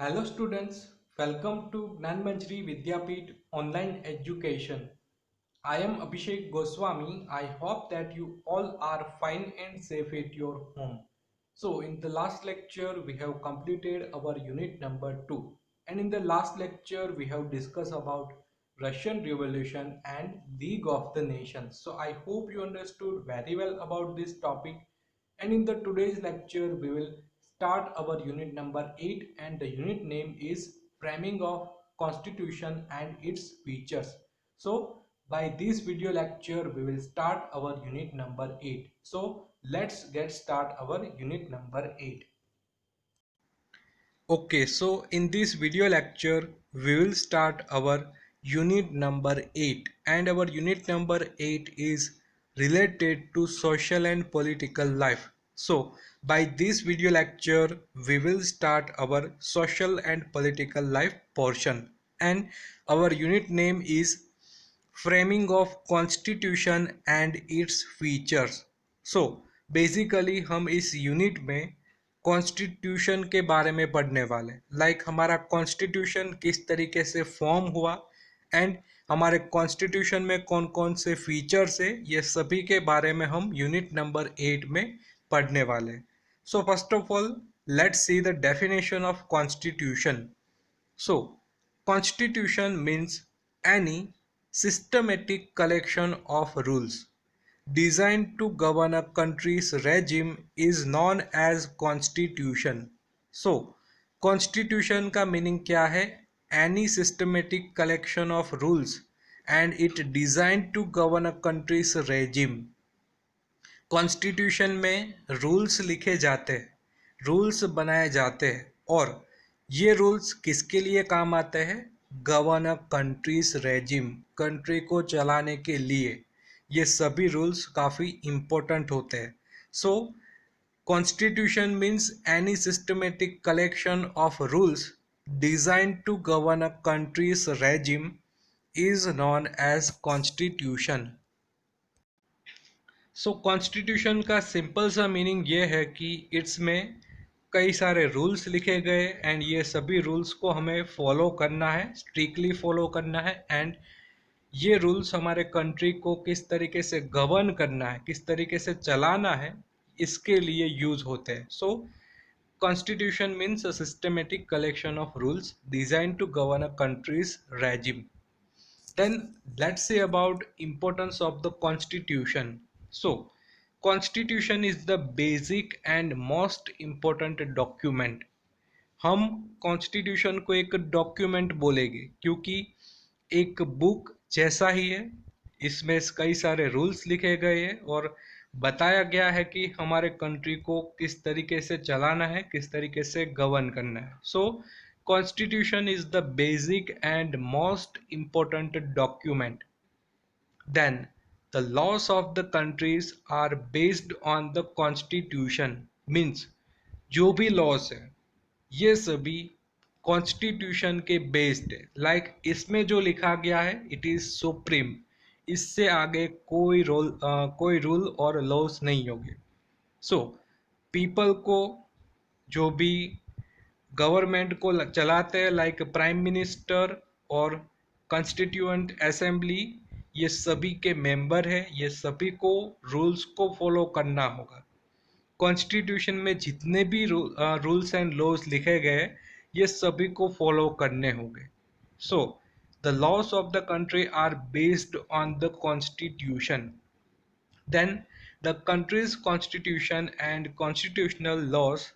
Hello students, welcome to Gnanmanjari Vidyapeeth Online Education. I am Abhishek Goswami. I hope that you all are fine and safe at your home. So in the last lecture we have completed our unit number 2, and in the last lecture we have discussed about Russian Revolution and League of the Nations. So I hope you understood very well about this topic, and in the today's lecture we will start our unit number 8, and the unit name is Framing of Constitution and its Features. So by this video lecture we will start our unit number 8. So let's get start our unit number 8. Okay, so in this video lecture we will start our unit number 8, and our unit number 8 is related to social and political life. So by this video lecture we will start our social and political life portion, and our unit name is Framing of Constitution and its Features. So basically हम इस unit में constitution के बारे में पढ़ने वाले, like हमारा constitution किस तरीके से फॉर्म हुआ एंड हमारे कॉन्स्टिट्यूशन में कौन कौन से फीचर्स है, ये सभी के बारे में हम यूनिट नंबर 8 में पढ़ने वाले. सो first of all let's see the definition of constitution. So, constitution means any systematic collection of rules designed to govern a country's regime is known as constitution. So, constitution का meaning क्या है? Any systematic collection of rules and it designed to govern a country's regime. Constitution में rules लिखे जाते हैं, rules बनाए जाते हैं, और ये रूल्स किसके लिए काम आते हैं? Govern a country's regime, country को चलाने के लिए ये सभी रूल्स काफ़ी इम्पोर्टेंट होते हैं. So constitution means any systematic collection of rules designed to govern a country's regime is known as constitution. So constitution का सिंपल सा मीनिंग ये है कि इट्स में कई सारे रूल्स लिखे गए एंड ये सभी रूल्स को हमें फॉलो करना है, स्ट्रिक्टली फॉलो करना है, एंड ये रूल्स हमारे कंट्री को किस तरीके से गवर्न करना है, किस तरीके से चलाना है, इसके लिए यूज होते हैं. So constitution means a systematic collection of rules design to govern a country's regime. Then let's say about importance of the constitution. So constitution is the basic and most important document. हम constitution को एक document बोलेंगे क्योंकि एक book जैसा ही है, इसमें कई सारे रूल्स लिखे गए हैं और बताया गया है कि हमारे कंट्री को किस तरीके से चलाना है, किस तरीके से गवर्न करना है. So constitution is the basic and most important document. Then the laws of the countries are based on the constitution. Means जो भी लॉस है ये सभी कॉन्स्टिट्यूशन के बेस्ड है. लाइक इसमें जो लिखा गया है इट इज सुप्रीम, इससे आगे कोई रूल और लॉस नहीं होंगे. सो पीपल को, जो भी गवर्नमेंट को चलाते हैं, लाइक प्राइम मिनिस्टर और कॉन्स्टिट्यूएंट असेंबली, ये सभी के मेंबर है, ये सभी को रूल्स को फॉलो करना होगा. कॉन्स्टिट्यूशन में जितने भी रूल्स एंड लॉज लिखे गए ये सभी को फॉलो करने होंगे. So the laws of the country are based on the constitution. Then the country's constitution and constitutional laws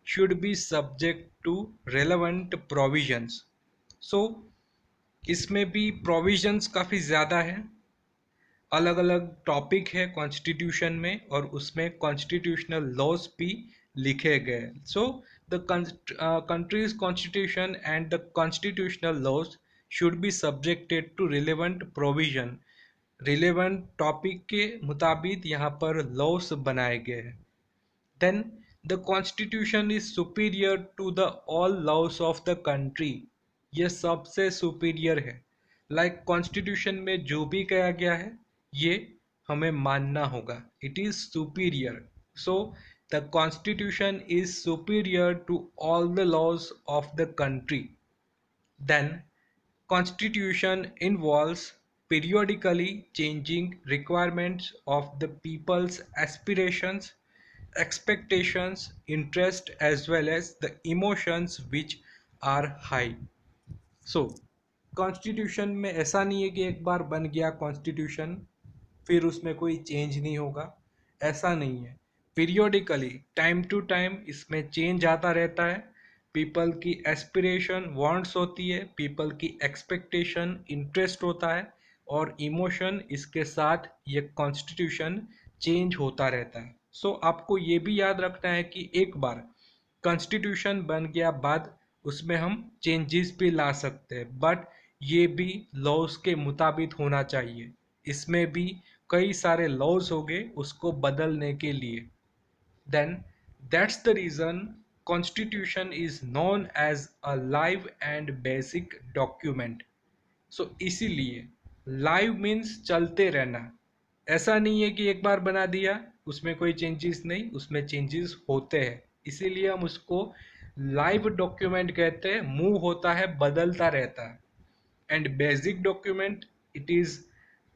should be subject to relevant provisions. So इसमें भी provisions काफ़ी ज़्यादा है, अलग अलग टॉपिक है कॉन्स्टिट्यूशन में और उसमें कॉन्स्टिट्यूशनल लॉज भी लिखे गए. So the country's constitution and the constitutional laws should be subjected to relevant provision. Relevant topic के मुताबिक यहाँ पर लॉस बनाए गए हैं. Then the constitution is superior to the all laws of the country. ये सबसे सुपीरियर है. लाइक कॉन्स्टिट्यूशन में जो भी कहा गया है ये हमें मानना होगा, it is superior. So the constitution is superior to all the laws of the country, then constitution involves periodically changing requirements of the people's aspirations, expectations, interest as well as the emotions which are high. So constitution में ऐसा नहीं है कि एक बार बन गया constitution फिर उसमें कोई चेंज नहीं होगा, ऐसा नहीं है। पीरियोडिकली टाइम टू टाइम इसमें चेंज आता रहता है। पीपल की एस्पिरेशन वांट्स होती है, पीपल की एक्सपेक्टेशन इंटरेस्ट होता है और इमोशन इसके साथ ये कॉन्स्टिट्यूशन चेंज होता रहता है। सो आपको ये भी याद रखना है कि एक बार कॉन्स्टिट्यूशन बन गया बाद उसमें हम चेंजेस भी ला सकते हैं, बट ये भी लॉज के मुताबिक होना चाहिए। इसमें भी कई सारे लॉज हो गए उसको बदलने के लिए। Then that's the reason constitution is known as a live and basic document. So इसीलिए लाइव मीन्स चलते रहना। ऐसा नहीं है कि एक बार बना दिया उसमें कोई चेंजेस नहीं, उसमें चेंजेस होते हैं, इसीलिए हम उसको लाइव डॉक्यूमेंट कहते हैं। मूव होता है, बदलता रहता है। And basic document it is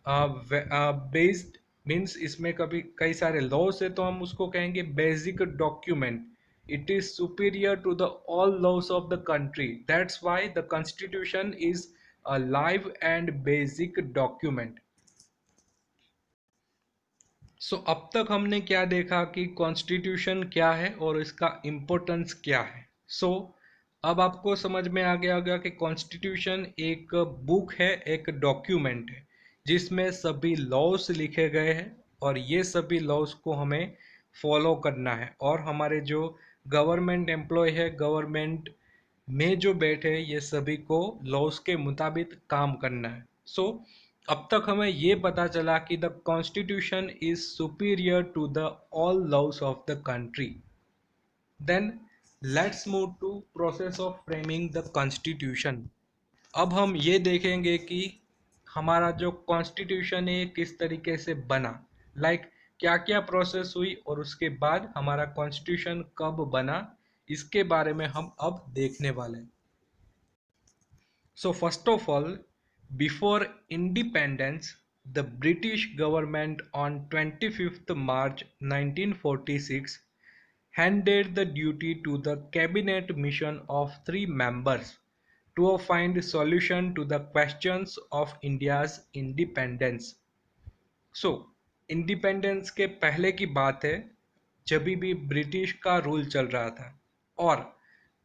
based means इसमें कभी कई सारे लॉज है तो हम उसको कहेंगे basic document. It is superior to the all laws of the country, that's why the constitution is a live and basic document. So अब तक हमने क्या देखा कि कॉन्स्टिट्यूशन क्या है और इसका इम्पोर्टेंस क्या है। सो अब आपको समझ में आ गया होगा कि कॉन्स्टिट्यूशन एक बुक है, एक डॉक्यूमेंट है जिसमें सभी लॉज लिखे गए हैं और ये सभी लॉज को हमें फॉलो करना है। और हमारे जो गवर्नमेंट एम्प्लॉय है, गवर्नमेंट में जो बैठे हैं, ये सभी को लॉज के मुताबिक काम करना है। सो अब तक हमें ये पता चला कि the constitution is superior to the all laws of the country. Then let's move to process of framing the constitution. अब हम ये देखेंगे कि हमारा जो कॉन्स्टिट्यूशन है किस तरीके से बना, क्या क्या प्रोसेस हुई और उसके बाद हमारा कॉन्स्टिट्यूशन कब बना, इसके बारे में हम अब देखने वाले हैं। So first of all, before independence, the British government on 25th March 1946 handed the duty to the cabinet mission of three members to find solution to the questions of India's independence. So independence के पहले की बात है, जब भी British का rule चल रहा था और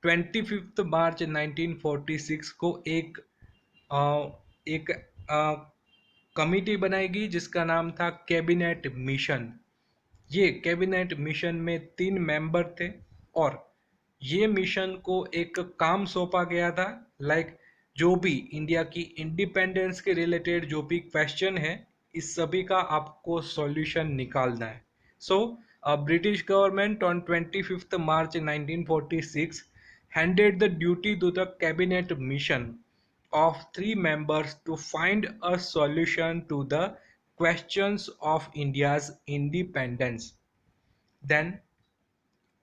25 मार्च 1946 को एक कमिटी बनाई गई जिसका नाम था कैबिनेट मिशन। ये कैबिनेट मिशन में 3 मेंबर थे और ये मिशन को एक काम सौंपा गया था, जो भी इंडिया की इंडिपेंडेंस के रिलेटेड जो भी क्वेश्चन है इस सभी का आपको सॉल्यूशन निकालना है। So British government on 25 March 1946 handed the duty to the cabinet mission of 3 members to find a solution to the questions of India's independence. Then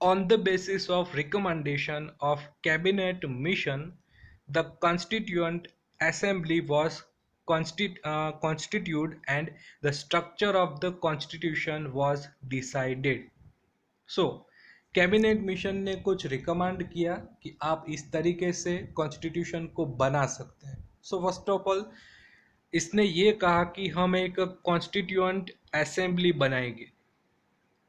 on the basis of recommendation of cabinet mission, the constituent assembly was constituted and the structure of the constitution was decided. So cabinet mission ने कुछ recommend किया कि आप इस तरीके से constitution को बना सकते हैं। सो फर्स्ट ऑफ ऑल इसने ये कहा कि हम एक कॉन्स्टिट्यूएंट असेंबली बनाएंगे।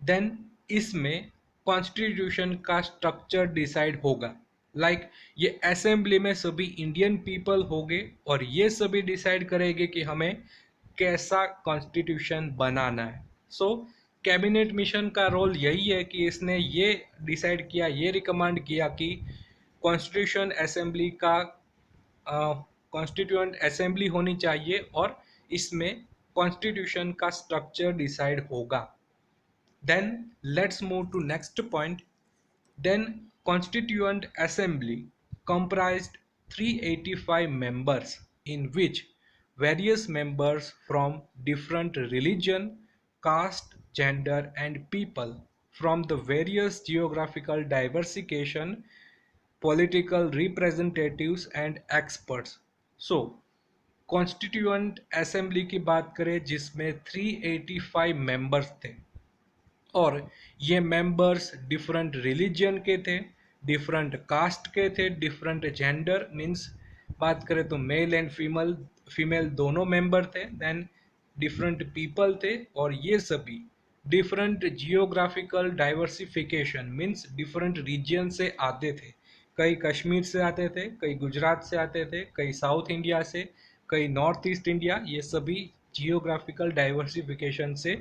देन इसमें कॉन्स्टिट्यूशन का स्ट्रक्चर डिसाइड होगा। ये असेंबली में सभी इंडियन पीपल होंगे और ये सभी डिसाइड करेंगे कि हमें कैसा कॉन्स्टिट्यूशन बनाना है। सो कैबिनेट मिशन का रोल यही है कि इसने ये डिसाइड किया, ये रिकमेंड किया कि कॉन्स्टिट्यूशन असेंबली का कॉन्स्टिट्यूएंट असेंबली होनी चाहिए और इसमें कॉन्स्टिट्यूशन का स्ट्रक्चर डिसाइड होगा। Then let's move to next point. Then Constituent Assembly comprised 385 members in which various members from different religion, caste, gender and people from the various geographical diversification, political representatives and experts. So constituent assembly की बात करें जिसमें 385 members थे और ये members different religion के थे, different caste के थे, डिफरेंट जेंडर मींस बात करें तो मेल एंड फीमेल फीमेल दोनों मेंबर थे, देन डिफरेंट पीपल थे और ये सभी different geographical diversification means different region से आते थे। कई कश्मीर से आते थे, कई गुजरात से आते थे, कई साउथ इंडिया से, कई नॉर्थ ईस्ट इंडिया, ये सभी जियोग्राफिकल डाइवर्सिफिकेशन से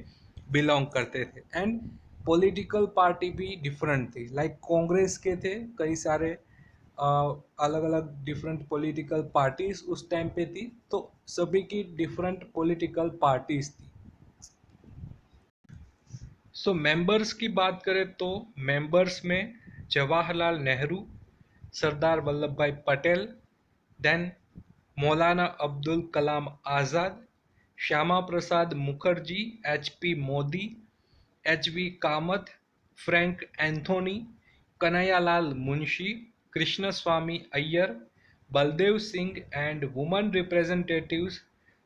बिलोंग करते थे। एंड पॉलिटिकल पार्टी भी डिफरेंट थी, लाइक कांग्रेस के थे कई सारे अलग अलग डिफरेंट पॉलिटिकल पार्टीज उस टाइम पे थी, तो सभी की डिफरेंट पॉलिटिकल पार्टीज थी। सो मेंबर्स की बात करें तो मेंबर्स में Jawaharlal Nehru, Sardar Vallabh Bhai Patel, then Maulana Abdul Kalam Azad, Shyama Prasad Mukherjee, HP Modi, HV Kamath, Frank Anthony, Kanhaiyalal Munshi, Krishnaswami Ayyar, Baldev Singh and woman representatives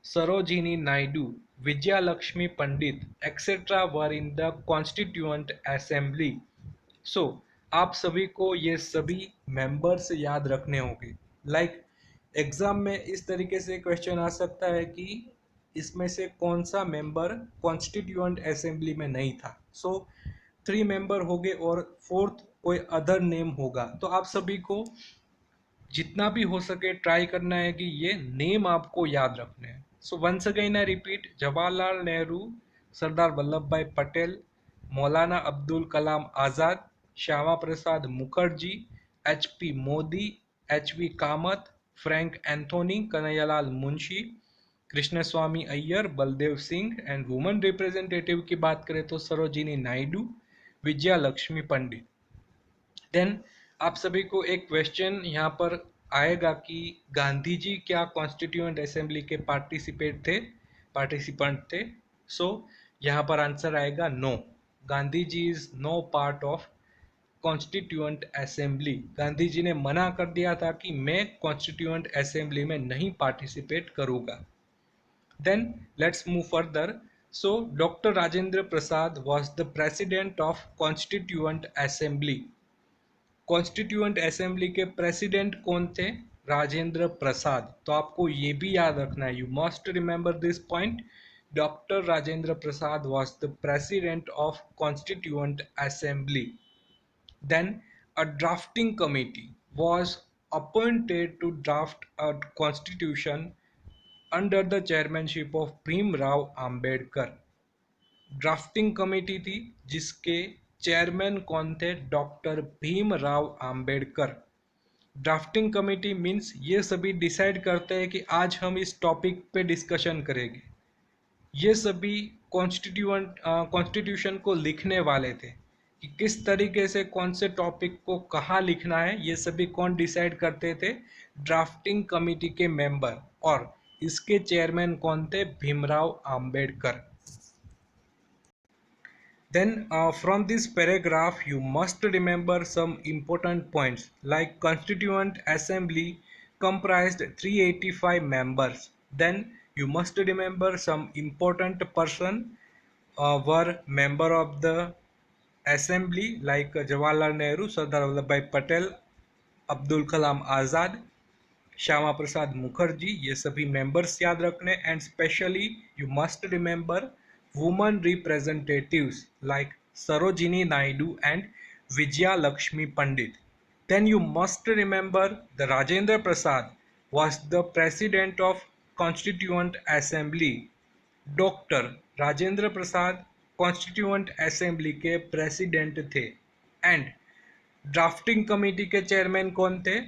Sarojini Naidu, Vijayalakshmi Pandit etcetera were in the constituent assembly. So आप सभी को ये सभी मेंबर्स याद रखने होंगे। लाइक एग्जाम में इस तरीके से क्वेश्चन आ सकता है कि इसमें से कौन सा मेंबर कॉन्स्टिट्यूएंट असेंबली में नहीं था। सो 3 मेंबर हो गए और फोर्थ कोई अदर नेम होगा, तो आप सभी को जितना भी हो सके ट्राई करना है कि ये नेम आपको याद रखने हैं। So once again I repeat, Jawaharlal Nehru, Sardar Vallabh Bhai Patel, Maulana Abdul Kalam Azad, Shyama Prasad Mukherjee, HP Modi, HV Kamath, Frank Anthony, Kanhaiyalal Munshi, Krishnaswami Ayyar, Baldev Singh and woman representative की बात करें तो सरोजिनी नायडू, विजया लक्ष्मी पंडित। देन आप सभी को एक क्वेश्चन यहाँ पर आएगा कि गांधी जी क्या कॉन्स्टिट्यूएंट असेंबली के पार्टिसिपेंट थे। सो यहाँ पर आंसर आएगा no, Gandhi ji is no part of constituent assembly. Gandhi ji ने मना कर दिया था कि मैं कॉन्स्टिट्यूएंट असेंबली में नहीं पार्टिसिपेट करूँगा। Then let's move further. So doctor Rajendra Prasad was the president of constituent assembly. Constituent assembly के प्रेसिडेंट कौन थे? राजेंद्र प्रसाद। तो आपको ये भी याद रखना है, you must remember this point, doctor Rajendra Prasad was the president of constituent assembly. Then a drafting committee was appointed to draft a constitution under the chairmanship of Bhim Rao Ambedkar। Drafting committee थी जिसके chairman कौन थे? Doctor Bhim Rao Ambedkar. Drafting committee means ये सभी decide करते हैं कि आज हम इस टॉपिक पे डिस्कशन करेंगे। ये सभी कॉन्स्टिट्यूशन को लिखने वाले थे कि किस तरीके से कौन से टॉपिक को कहाँ लिखना है, ये सभी कौन डिसाइड करते थे? ड्राफ्टिंग कमेटी के मेंबर। और इसके चेयरमैन कौन थे? Bhimrao Ambedkar. Then from this paragraph you must remember some important points like Constituent Assembly comprised 385 members. Then you must remember some important person were member of the assembly like Jawaharlal Nehru, Sardar Vallabhbhai Patel, Abdul Kalam Azad, Shyama Prasad Mukherjee, ये सभी members याद रखने। And specially you must remember woman representatives like Sarojini Naidu and Vijaya Lakshmi Pandit. Then you must remember the Rajendra Prasad was the president of constituent assembly। Doctor Rajendra Prasad constituent assembly के president थे। And drafting committee के chairman कौन थे?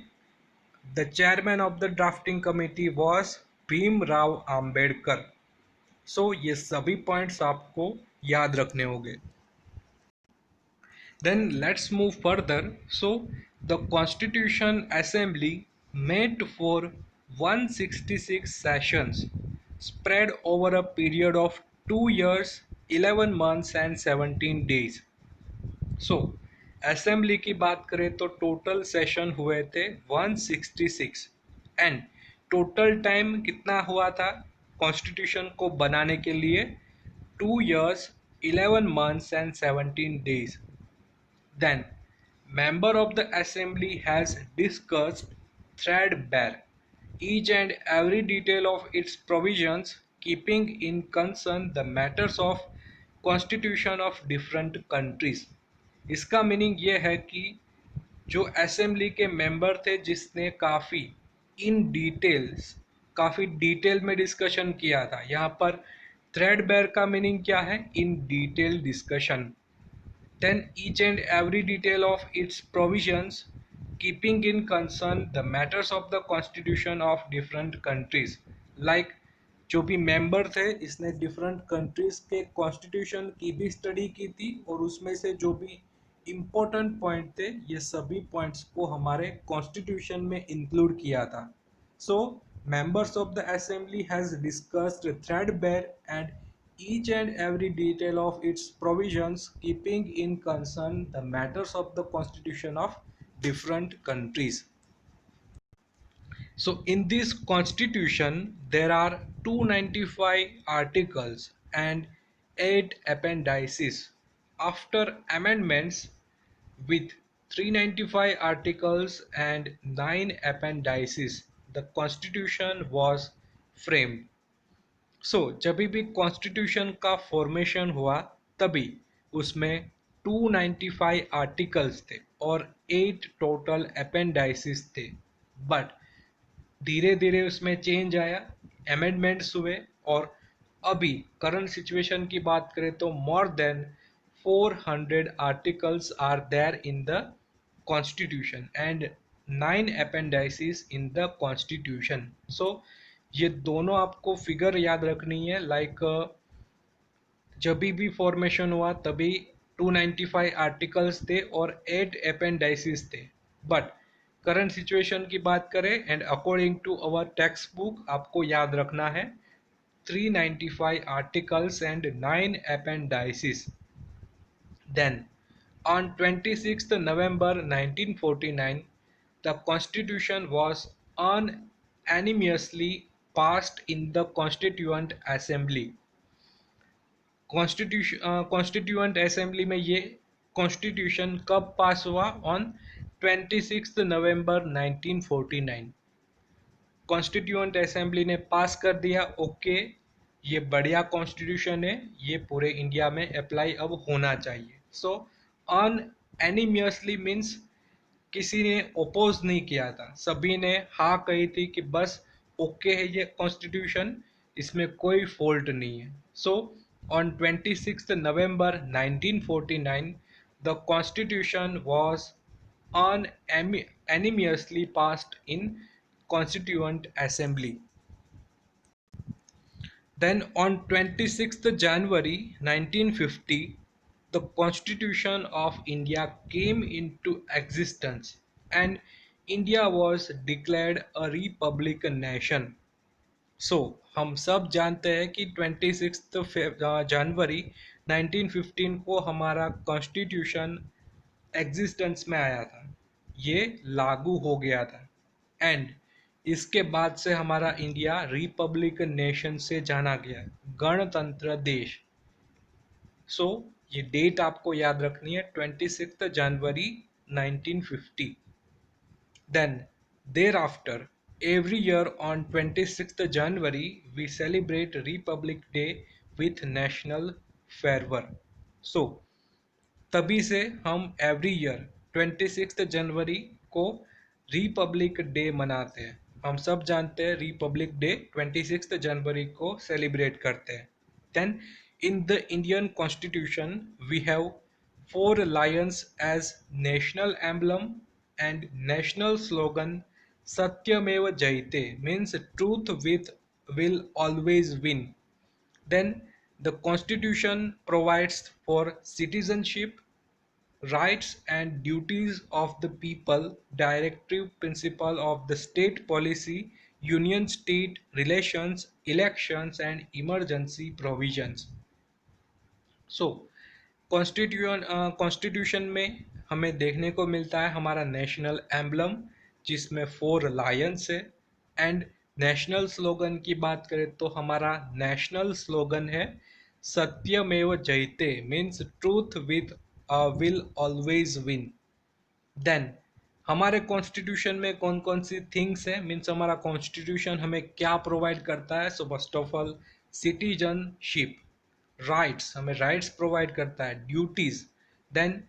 The chairman of the drafting committee was Bhim Rao Ambedkar. सो ये सभी points आपको याद रखने होंगे। Then let's move further. So the Constitution Assembly met for 166 sessions spread over a period of 2 years, 11 months and 17 days। So assembly की बात करें तो टोटल सेशन हुए थे 166 एंड टोटल टाइम कितना हुआ था कॉन्स्टिट्यूशन को बनाने के लिए 2 years 11 months and 17 days. Then member of the assembly has discussed threadbare each and every detail of its provisions, keeping in concern the matters of constitution of different countries. इसका meaning ये है कि जो assembly के member थे जिसने काफ़ी detail में डिस्कशन किया था। यहाँ पर थ्रेडबेयर का मीनिंग क्या है? In detail discussion. Then each and every detail of its provisions, keeping in concern the matters of the constitution of different countries. Like जो भी मेंबर थे इसने डिफरेंट कंट्रीज के कॉन्स्टिट्यूशन की भी स्टडी की थी और उसमें से जो भी इम्पोर्टेंट पॉइंट थे ये सभी पॉइंट्स को हमारे कॉन्स्टिट्यूशन में इंक्लूड किया था. So members of the assembly has discussed threadbare and each and every detail of its provisions, keeping in concern the matters of the constitution of different countries. So in this constitution there are 295 articles and 8 appendices. After amendments with 395 articles and 9 appendices, the constitution was framed. जब भी constitution का formation हुआ तभी उसमें 295 articles थे और 8 total अपेंडाइसिस थे. But धीरे धीरे उसमें चेंज आया, अमेंडमेंट्स हुए और अभी करंट सिचुएशन की बात करें तो more than 400 articles are there in the constitution and 9 appendices in the constitution. ये दोनों आपको फिगर याद रखनी है. जब भी फॉर्मेशन हुआ तभी 295 आर्टिकल्स थे और 8 appendices थे. बट करंट सिचुएशन की बात करें and according to our text book आपको याद रखना है 395 articles and 9 appendices. Then on 26th November 1949 the constitution was unanimously passed in the constituent assembly. Constituent assembly में ये कॉन्स्टिट्यूशन कब पास हुआ? ऑन 26 नवंबर 1949 कॉन्स्टिट्यूएंट असेंबली ने पास कर दिया. ओके, ये बढ़िया कॉन्स्टिट्यूशन है, ये पूरे इंडिया में अप्लाई अब होना चाहिए. सो अनएनिमियसली मीन्स किसी ने ओपोज नहीं किया था, सभी ने हाँ कही थी कि बस ओके है ये कॉन्स्टिट्यूशन, इसमें कोई फॉल्ट नहीं है. So on 26 November 1949 the constitution was unanimously passed in constituent assembly. Then on 26th January 1950 the Constitution of India came into existence and India was declared a republic nation. हम सब जानते हैं कि 26 जनवरी 1915 को हमारा कॉन्स्टिट्यूशन एग्जिस्टेंस में आया था, ये लागू हो गया था एंड इसके बाद से हमारा इंडिया रिपब्लिक नेशन से जाना गया, गणतंत्र देश. ये डेट आपको याद रखनी है 26 January 1950. Then thereafter every year on 26th January we celebrate Republic Day with national fervor. तभी से हम एवरी ईयर 26 जनवरी को रिपब्लिक डे मनाते हैं. हम सब जानते हैं रिपब्लिक डे 26 जनवरी को सेलिब्रेट करते हैं. Then in the Indian constitution we have 4 lions as national emblem and national slogan Satyameva Jayate means truth will always win. Then the constitution provides for citizenship, rights and duties of the people, directive principle of the state policy, union state relations, elections and emergency provisions. Constitution में हमें देखने को मिलता है हमारा national emblem, जिसमें 4 Lions है। And national slogan की बात करें तो हमारा नेशनल स्लोगन है सत्यमेव जयते, means truth with will always win. Then हमारे कॉन्स्टिट्यूशन में कौन कौन सी थिंग्स है, मीन्स हमारा कॉन्स्टिट्यूशन हमें क्या प्रोवाइड करता है। So first of all citizenship, rights, हमें राइट्स प्रोवाइड करता है, ड्यूटीज। देन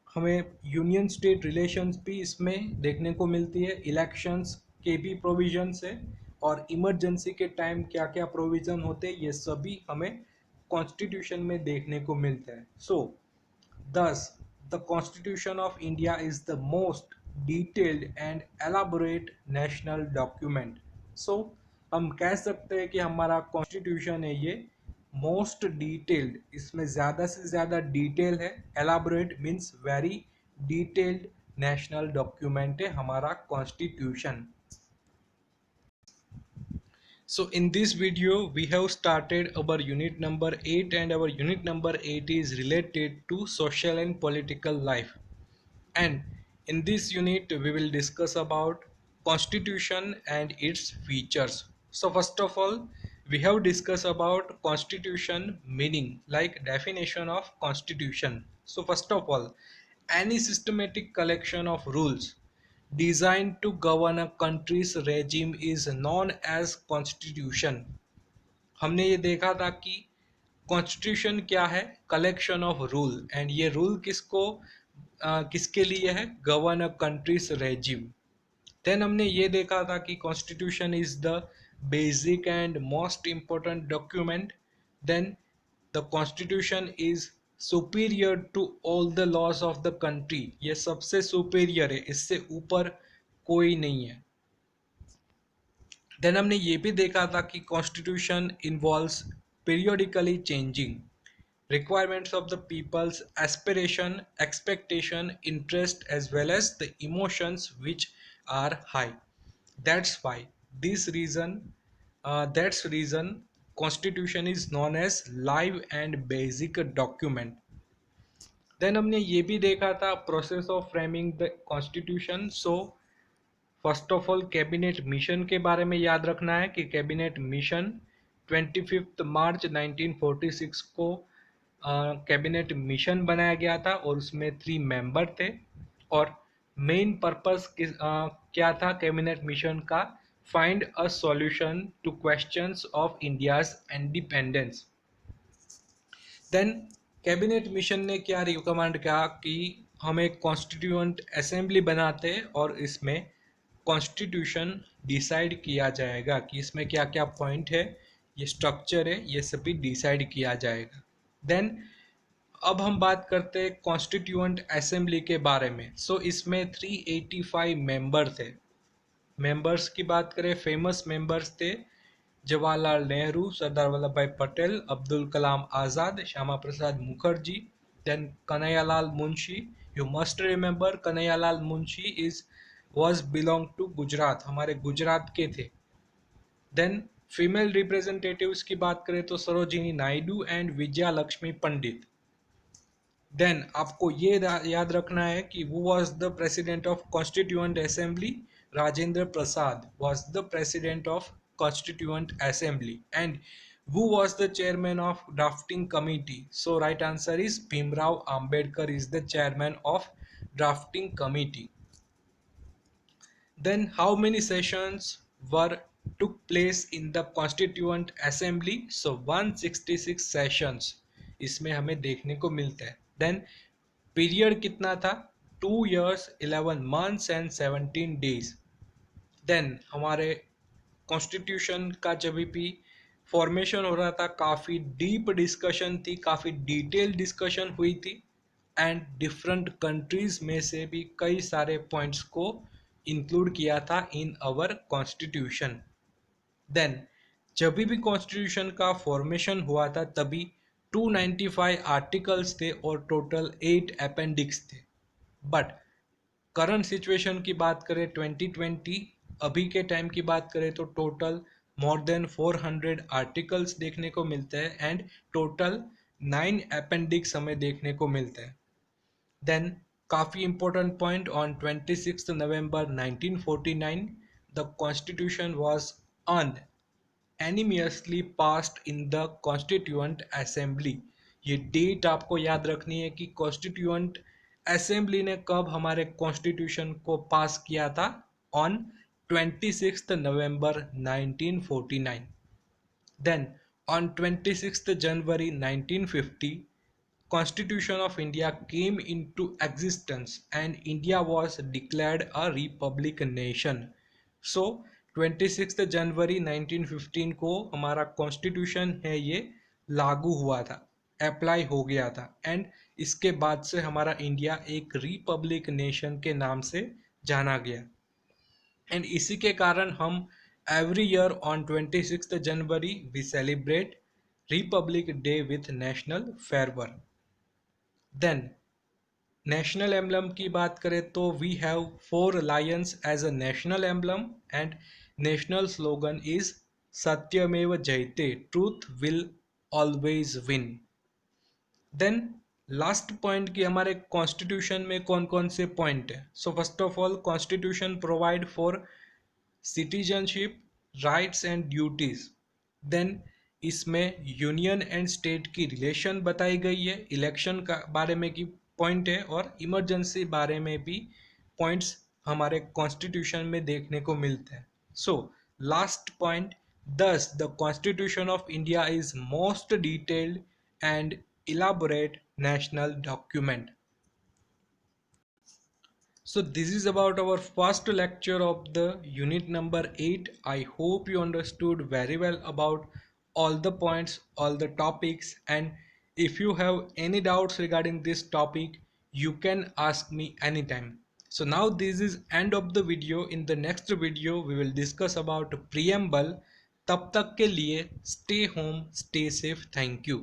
हमें यूनियन स्टेट रिलेशंस भी इसमें देखने को मिलती है, इलेक्शंस के भी प्रोविजंस है, और इमरजेंसी के टाइम क्या क्या प्रोविजन होते हैं ये सभी हमें कॉन्स्टिट्यूशन में देखने को मिलता है। सो thus, the Constitution of India is the most detailed and elaborate national document. So, हम कह सकते हैं कि हमारा कॉन्स्टिट्यूशन है ये मोस्ट डिटेल्ड, इसमें ज़्यादा से ज़्यादा डिटेल है, elaborate means very detailed national document है हमारा constitution. So in this video we have started our unit number 8, and our unit number 8 is related to social and political life. And in this unit we will discuss about constitution and its features. So first of all we have discussed about constitution meaning, like definition of constitution. So first of all, any systematic collection of rules designed to govern a country's regime is known as constitution. हमने ये देखा था कि constitution क्या है, collection of rule, and ये rule किसके लिए है, govern a country's regime. Then हमने ये देखा था कि constitution is the basic and most important document. Then the constitution is superior to all the laws of the country, ये सबसे सुपीरियर है, इससे ऊपर कोई नहीं है। देन हमने ये भी देखा था कि constitution involves periodically changing requirements of the people's aspiration, expectation, interest, as well as the emotions which are high. That's why this reason that's reason constitution is known as live and basic document. Then हमने ये भी देखा था process of framing the constitution. So first of all cabinet mission के बारे में याद रखना है कि कैबिनेट मिशन 25 मार्च 1946 को कैबिनेट मिशन बनाया गया था, और उसमें 3 मेंबर थे। और मेन पर्पस क्या था कैबिनेट मिशन का, find a solution to questions of India's independence. Then cabinet mission ने क्या रिकमेंड किया कि हम एक कॉन्स्टिट्यूएंट असेंबली बनाते हैं, और इसमें कॉन्स्टिट्यूशन डिसाइड किया जाएगा कि इसमें क्या क्या पॉइंट है, ये स्ट्रक्चर है, ये सभी डिसाइड किया जाएगा। देन अब हम बात करते हैं कॉन्स्टिट्यूएंट असेंबली के बारे में। सो इसमें 385 मेंबर थे। मेंबर्स की बात करें, फेमस मेंबर्स थे Jawaharlal Nehru, Sardar Vallabh Bhai Patel, Abdul Kalam Azad, Shyama Prasad Mukherjee, then Kanhaiyalal Munshi. You must remember Kanhaiyalal Munshi is was belong to Gujarat, हमारे गुजरात के थे। देन फीमेल रिप्रेजेंटेटिव्स की बात करें तो सरोजिनी नायडू एंड विजया लक्ष्मी पंडित। देन आपको ये याद रखना है कि वो was the president of constituent assembly, Rajendra Prasad was the president of constituent assembly, and who was the chairman of drafting committee. So right answer is Bhimrao Ambedkar is the chairman of drafting committee. Then how many sessions were took place in the Constituent Assembly? So 166 sessions इसमें हमें देखने को मिलता है। Then period कितना था, 2 years 11 months and 17 days। Then हमारे constitution का जब भी फॉर्मेशन हो रहा था, काफ़ी डीप डिस्कशन थी, काफ़ी डिटेल डिस्कशन हुई थी, एंड डिफरेंट कंट्रीज में से भी कई सारे पॉइंट्स को इंक्लूड किया था इन आवर कॉन्स्टिट्यूशन। देन जब भी कॉन्स्टिट्यूशन का फॉर्मेशन हुआ था तभी 295 आर्टिकल्स थे और टोटल 8 अपेंडिक्स थे। बट करंट सिचुएशन की बात करें 2020, अभी के टाइम की बात करें तो टोटल मोर देन 400 आर्टिकल्स देखने को मिलते हैं, एंड टोटल 9 अपेंडिक्स हमें देखने को मिलते हैं। देन काफ़ी important point, on 26 November 1949 the constitution was unanimously passed in the constituent assembly. ये डेट आपको याद रखनी है कि कॉन्स्टिट्यूएंट असेंबली ने कब हमारे कॉन्स्टिट्यूशन को पास किया था, on 26 November 1949। Then on 26 January 1950 Constitution of India came into existence and India was declared a republic nation. So 26 जनवरी 1915 को हमारा कॉन्स्टिट्यूशन है ये लागू हुआ था, अप्लाई हो गया था, एंड इसके बाद से हमारा इंडिया एक रिपब्लिक नेशन के नाम से जाना गया। एंड इसी के कारण हम every year on 26 January we celebrate republic day with national fervour. Then national emblem की बात करें तो we have 4 lions as a national emblem and national slogan is Satyameva Jayate, truth will always win. Then last point की हमारे constitution में कौन कौन से पॉइंट है। So first of all constitution provide for citizenship, rights and duties. Then इसमें union and state की relation बताई गई है, इलेक्शन का बारे में की पॉइंट है, और इमरजेंसी बारे में भी पॉइंट्स हमारे कॉन्स्टिट्यूशन में देखने को मिलते हैं। सो लास्ट पॉइंट, दस the constitution of India is most detailed and elaborate national document. So this is about our first lecture of the unit number 8. I hope you understood very well about all the points, all the topics, and if you have any doubts regarding this topic, you can ask me anytime. So now this is end of the video. In the next video we will discuss about preamble. तब तक के लिए stay home, stay safe. Thank you.